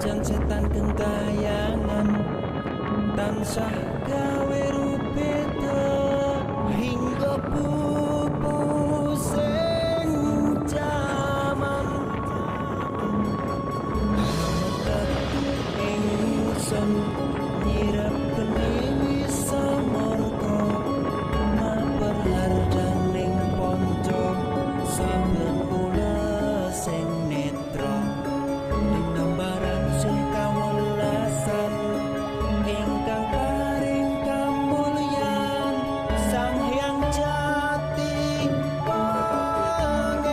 Jan setan gentayangan tansah gawe rupeta hingga pupusing jaman ingsun nyirap keniwi samorko maperhardaning ponco saben kula sing netra dinambaran sing kawelasan ingkang paring kamulyan Sang Hyang Jati Pangeran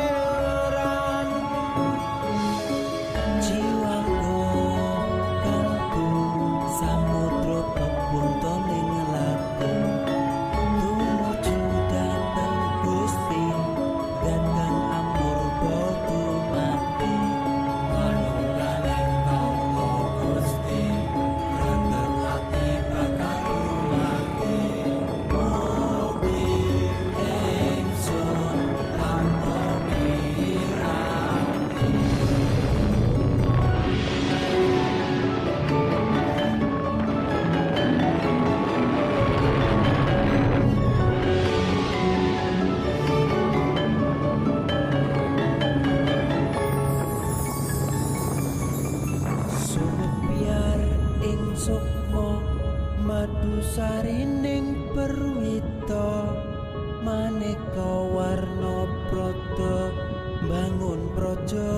jiwaku kalbu samudra pebuntoning laku tumuju dhateng Gusti datang amur botu mati manunggaling kawula Gusti rendah ati bakal mati mugi ingsun tanpa mirati Sumebyar ing sukma madu sarining perwita maneka warna prada bangun praja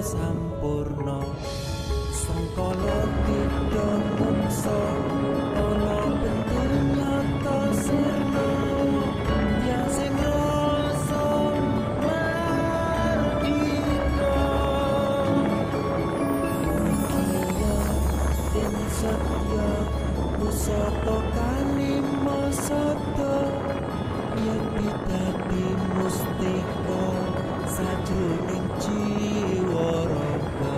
sampurna sangkala kita mungsa ana bentuk nyata sirna yang sing rasa mardika Mugia den satya pusaka kalima sada yen dadi mustika sajroning jiwa raga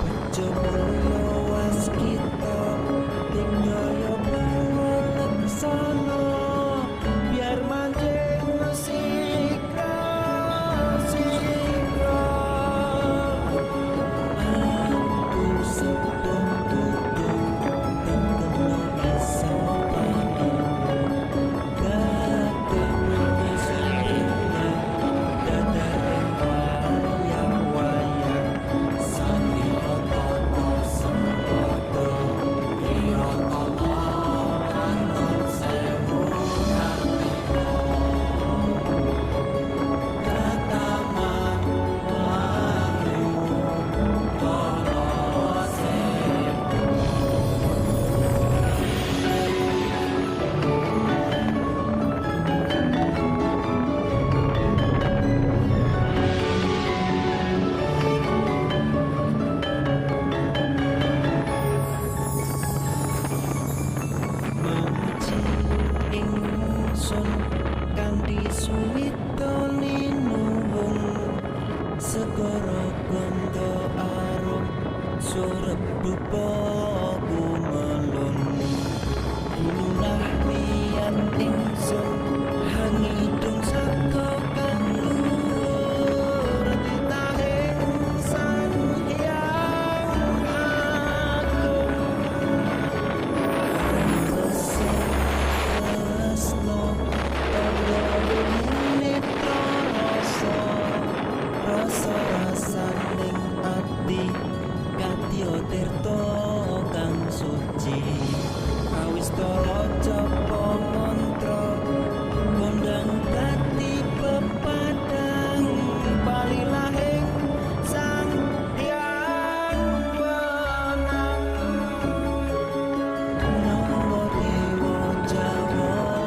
bejo mulya waskita dinyaya pawalaksana biar manjing sika aku sedang tutup dan kena iso gagah sendirinya dadaring wayang-wayang sani ototo sempodo irotolo kanton sewu kartiko tataman wahyu tolo sewu Menguji ingsun kanthi suwita linuwung segara ganda arum surep dupa gumelung kulunah